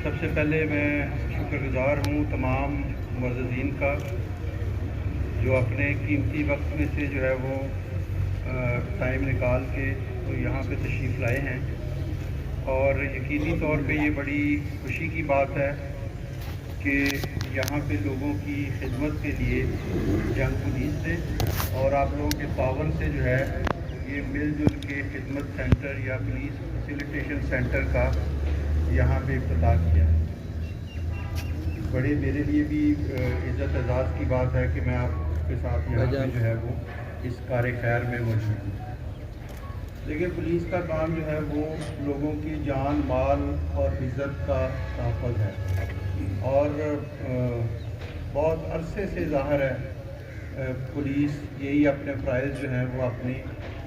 سب سے پہلے میں شکر گزار ہوں تمام معززین کا جو اپنے قیمتی وقت میں سے جو ہے وہ ٹائم نکال کے تو یہاں پہ تشریف لائے ہیں، اور یقینی طور پہ یہ بڑی خوشی کی بات ہے کہ یہاں پہ لوگوں کی خدمت کے لیے جنگ پولیس سے اور آپ لوگوں کے تعاون سے جو ہے یہ مل جل کے خدمت سینٹر یا پولیس فیسیلیٹیشن سینٹر کا یہاں پہ افتتاح کیا ہے۔ بڑے میرے لیے بھی عزت اعزاز کی بات ہے کہ میں آپ کے ساتھ یہاں پہ جو ہے وہ اس کار خیر میں موجود ہوں۔ لیکن پولیس کا کام جو ہے وہ لوگوں کی جان مال اور عزت کا تحفظ ہے، اور بہت عرصے سے ظاہر ہے پولیس یہی اپنے فرائض جو ہیں وہ اپنی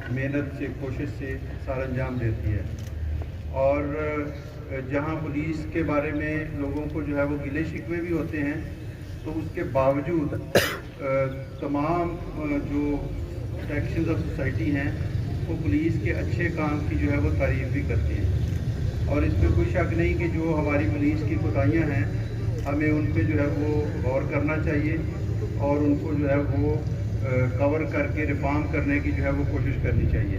محنت سے کوشش سے سر انجام دیتی ہے، اور جہاں پولیس کے بارے میں لوگوں کو جو ہے وہ گلے شکوے بھی ہوتے ہیں تو اس کے باوجود تمام جو سیکشنز آف سوسائٹی ہیں وہ پولیس کے اچھے کام کی جو ہے وہ تعریف بھی کرتی ہیں، اور اس میں کوئی شک نہیں کہ جو ہماری پولیس کی کوتاہیاں ہیں ہمیں ان پہ جو ہے وہ غور کرنا چاہیے اور ان کو جو ہے وہ کور کر کے ریفارم کرنے کی جو ہے وہ کوشش کرنی چاہیے۔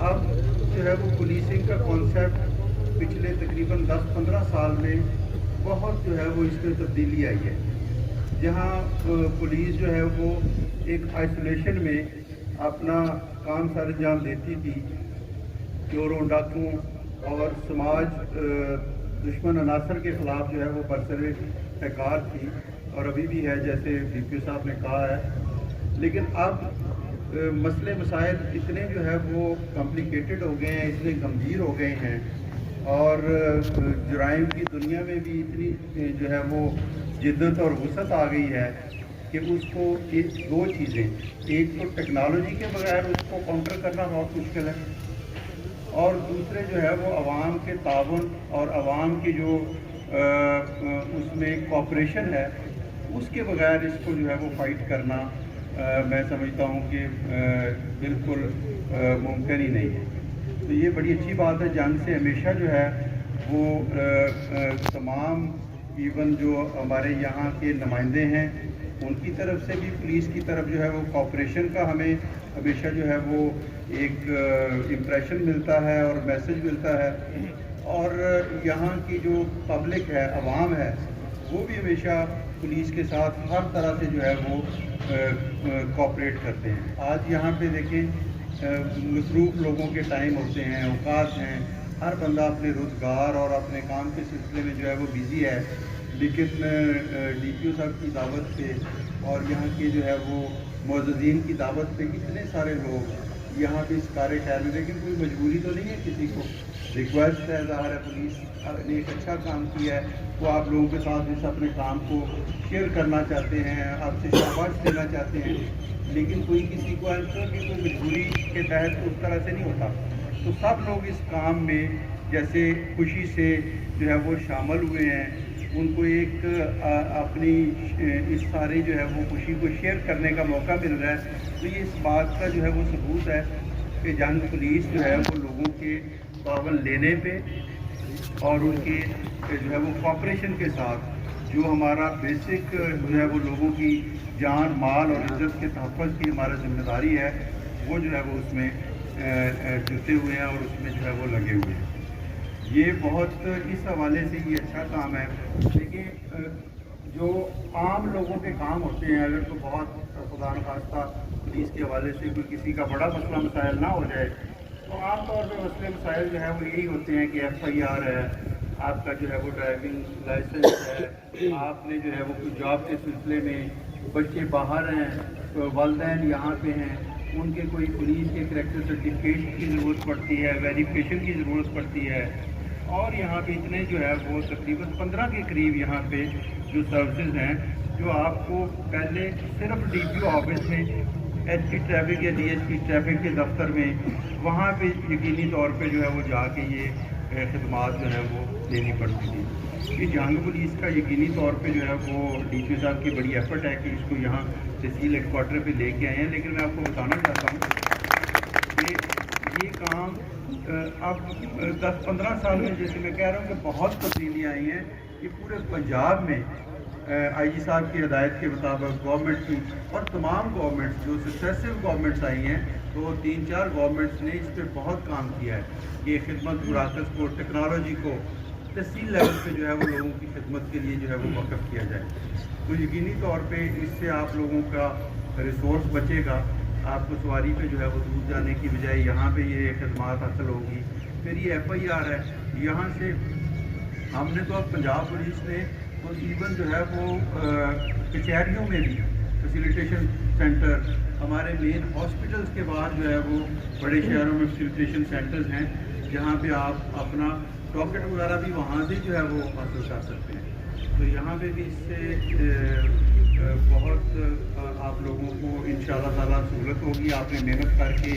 اب جو ہے وہ پولیسنگ کا کانسیپٹ پچھلے تقریباً 10-15 سال میں بہت جو ہے وہ اس میں تبدیلی آئی ہے، جہاں پولیس جو ہے وہ ایک آئسولیشن میں اپنا کام سر انجام دیتی تھی، چوروں ڈاکوؤں اور سماج دشمن عناصر کے خلاف جو ہے وہ برسر پیکار تھی، اور ابھی بھی ہے جیسے ڈی پی او صاحب نے کہا ہے۔ لیکن اب مسئلے مسائل اتنے جو ہے وہ کمپلیکیٹڈ ہو گئے ہیں، اتنے گمبھیر ہو گئے ہیں، اور جرائم کی دنیا میں بھی اتنی جو ہے وہ جدت اور وسعت آ گئی ہے کہ اس کو دو چیزیں، ایک تو ٹیکنالوجی کے بغیر اس کو کاؤنٹر کرنا بہت مشکل ہے، اور دوسرے جو ہے وہ عوام کے تعاون اور عوام کی جو اس میں کوآپریشن ہے اس کے بغیر اس کو جو ہے وہ فائٹ کرنا میں سمجھتا ہوں کہ بالکل ممکن ہی نہیں ہے۔ تو یہ بڑی اچھی بات ہے، جنگ سے ہمیشہ جو ہے وہ تمام ایون جو ہمارے یہاں کے نمائندے ہیں ان کی طرف سے بھی پولیس کی طرف جو ہے وہ کوآپریشن کا ہمیں ہمیشہ جو ہے وہ ایک امپریشن ملتا ہے اور میسج ملتا ہے، اور یہاں کی جو پبلک ہے، عوام ہے، وہ بھی ہمیشہ پولیس کے ساتھ ہر طرح سے جو ہے وہ کوآپریٹ کرتے ہیں۔ آج یہاں پہ دیکھیں مصروف لوگوں کے ٹائم ہوتے ہیں، اوقات ہیں، ہر بندہ اپنے روزگار اور اپنے کام کے سلسلے میں جو ہے وہ بیزی ہے، لیکن ڈی پی او صاحب کی دعوت پہ اور یہاں کے جو ہے وہ معززین کی دعوت پہ اتنے سارے لوگ یہاں پہ اس کار خیر میں، لیکن کوئی مجبوری تو نہیں ہے کسی کو، ریکویسٹ ہے، ظاہر ہے پولیس نے ایک اچھا کام کیا ہے، وہ آپ لوگوں کے ساتھ اس اپنے کام کو شیئر کرنا چاہتے ہیں، آپ سے شاباش دینا چاہتے ہیں، لیکن کوئی کسی کو ایسا کہ کوئی مجبوری کے تحت اس طرح سے نہیں ہوتا، تو سب لوگ اس کام میں جیسے خوشی سے جو ہے وہ شامل ہوئے ہیں، ان کو ایک اپنی اس ساری جو ہے وہ خوشی کو شیئر کرنے کا موقع مل رہا ہے، تو یہ اس بات کا جو ہے وہ ثبوت ہے کہ جنگ پولیس جو ہے وہ لوگوں کے تعاون لینے پہ اور ان کی جو ہے وہ کوآپریشن کے ساتھ جو ہمارا بیسک جو ہے وہ لوگوں کی جان مال اور عزت کے تحفظ کی ہمارا ذمہ داری ہے، وہ جو ہے وہ اس میں جتے ہوئے ہیں اور اس میں جو ہے وہ لگے ہوئے ہیں۔ یہ بہت اس حوالے سے یہ اچھا کام ہے۔ دیکھیں جو عام لوگوں کے کام ہوتے ہیں، اگر تو بہت خدا نخواستہ پولیس کے حوالے سے کوئی کسی کا بڑا مسئلہ مسائل نہ ہو جائے تو عام طور پہ مسئلے مسائل جو ہے وہ یہی ہوتے ہیں کہ ایف آئی آر ہے، آپ کا جو ہے وہ ڈرائیونگ لائسنس ہے، آپ نے جو ہے وہ کوئی جاب کے سلسلے میں، بچے باہر ہیں، والدین یہاں پہ ہیں، ان کے کوئی پولیس کے کریکٹر سرٹیفکیٹ کی ضرورت پڑتی ہے، ویریفیکیشن کی ضرورت پڑتی ہے، اور یہاں پہ اتنے جو ہے وہ تقریباً 15 کے قریب یہاں پہ جو سروسز ہیں جو آپ کو پہلے صرف ڈی پی او آفس میں، ایس پی ٹریفک یا ڈی ایس پی ٹریفک کے دفتر میں وہاں پہ یقینی طور پہ جو ہے وہ جا کے یہ خدمات جو ہے وہ دینی پڑتی تھی۔ یہ جنگ پولیس کا یقینی طور پہ جو ہے وہ ڈی پی او صاحب کی بڑی ایفرٹ ہے کہ اس کو یہاں تحصیل ہیڈ کوارٹر پہ لے کے آئے ہیں، لیکن میں آپ کو بتانا چاہتا ہوں کہ یہ کام اب 10-15 سال میں جیسے میں کہہ رہا ہوں کہ بہت تبدیلیاں آئی ہیں. یہ پورے پنجاب میں آئی جی صاحب کی ہدایت کے مطابق گورنمنٹ کی اور تمام گورنمنٹس جو سکسیسو گورنمنٹس آئی ہیں 2-3-4 گورنمنٹس نے اس پہ بہت کام کیا ہے. یہ خدمت مراکز کو ٹیکنالوجی کو تحصیل لیول پہ جو ہے وہ لوگوں کی خدمت کے لیے جو ہے وہ وقف کیا جائے. تو یقینی طور پہ اس سے آپ لوگوں کا ریسورس بچے گا. آپ کو سواری پہ جو ہے وہ دور جانے کی بجائے یہاں پہ یہ خدمات حاصل ہوگی. پھر یہ ایف آئی آر ہے یہاں سے ہم نے تو اب پنجاب پولیس نے تو ایون جو ہے وہ کچہریوں میں بھی فیسیلیٹیشن سینٹر ہمارے مین ہاسپٹلس کے بعد جو ہے وہ بڑے شہروں میں فیسیلیٹیشن سینٹرز ہیں جہاں پہ آپ اپنا ٹاکٹ وغیرہ بھی وہاں سے جو ہے وہ حاصل کر سکتے ہیں. تو یہاں پہ بھی اس سے بہت آپ لوگوں کو انشاءاللہ تعالیٰ سہولت ہوگی. آپ نے محنت کر کے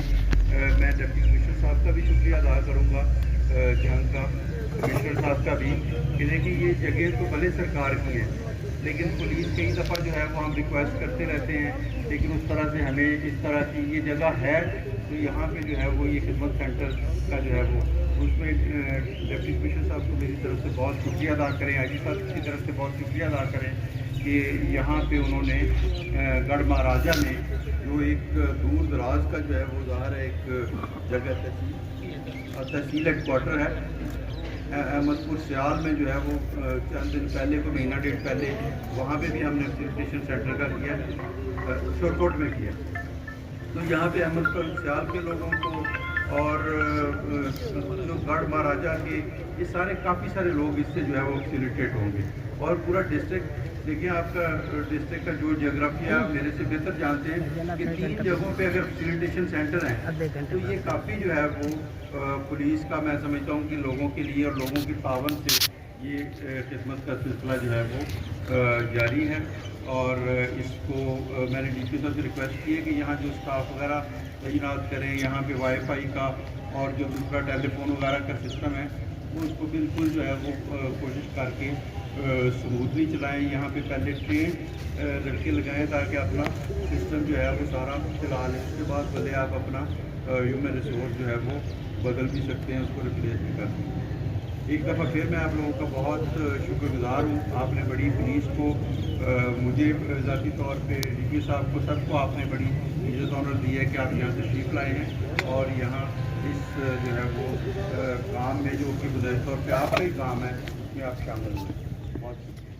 میں ڈپٹی کمشنر صاحب کا بھی شکریہ ادا کروں گا, جنگ کا کمشنر صاحب کا بھی, کہ دیکھیں یہ جگہ تو بھلے سرکار کی ہے لیکن پولیس کئی دفعہ جو ہے وہ ہم ریکویسٹ کرتے رہتے ہیں لیکن اس طرح سے ہمیں اس طرح کی یہ جگہ ہے تو یہاں پہ جو ہے وہ یہ خدمت سینٹر کا جو ہے وہ اس میں ڈپٹی کمشنر صاحب کو میری طرف سے بہت شکریہ ادا کریں, آئی جی صاحب کی طرف سے بہت شکریہ ادا کریں کہ یہاں پہ انہوں نے گڑھ مہاراجہ میں جو ایک دور دراز کا جو ہے وہ ظاہر ہے ایک جگہ تحصیل ہیڈ کوارٹر ہے احمد پور سیال میں جو ہے وہ چند دن پہلے کو مہینہ ڈیڑھ پہلے وہاں پہ بھی ہم نے فیسیلیٹیشن سینٹر کا کیا شورکوٹ میں کیا. تو یہاں پہ احمد پور سیال کے لوگوں کو اور جو گڑھ مہاراجہ کے یہ سارے کافی سارے لوگ اس سے جو ہے وہ فیسیلیٹیٹ ہوں گے. اور پورا ڈسٹرکٹ دیکھیں آپ کا ڈسٹرکٹ کا جو جغرافیہ میرے سے بہتر جانتے ہیں کہ 3 جگہوں پہ اگر فیسیلیٹیشن سینٹر ہیں تو یہ کافی جو ہے وہ پولیس کا میں سمجھتا ہوں کہ لوگوں کے لیے اور لوگوں کی تعاون سے یہ خدمت کا سلسلہ جو ہے وہ جاری ہے. اور اس کو میں نے ڈی پی صاحب سے ریکویسٹ کی ہے کہ یہاں جو اسٹاف وغیرہ تعینات کریں, یہاں پہ وائی فائی کا اور جو دوسرا ٹیلی فون وغیرہ کا سسٹم ہے وہ اس کو بالکل جو ہے وہ کوشش کر کے سموتھلی چلائیں. یہاں پہ پہلے ٹرین لڑکے لگائیں تاکہ اپنا سسٹم جو ہے وہ سارا چلا لیں. اس کے بعد بھلے آپ اپنا ہیومن ریسورس جو ہے وہ بدل بھی سکتے ہیں, اس کو ریپلیس بھی کر سکتے ہیں. ایک دفعہ پھر میں آپ لوگوں کا بہت شکر گزار ہوں. آپ نے بڑی پولیس کو مجھے ذاتی طور پہ ڈی پی صاحب کو سب کو آپ نے بڑی عزت آنر دی ہے کہ آپ یہاں تشریف لائے ہیں اور یہاں اس جو ہے وہ کام میں جو کہ بظاہر طور پہ آپ کا ہی کام ہے کہ آپ شامل ہوئے. بہت شکریہ.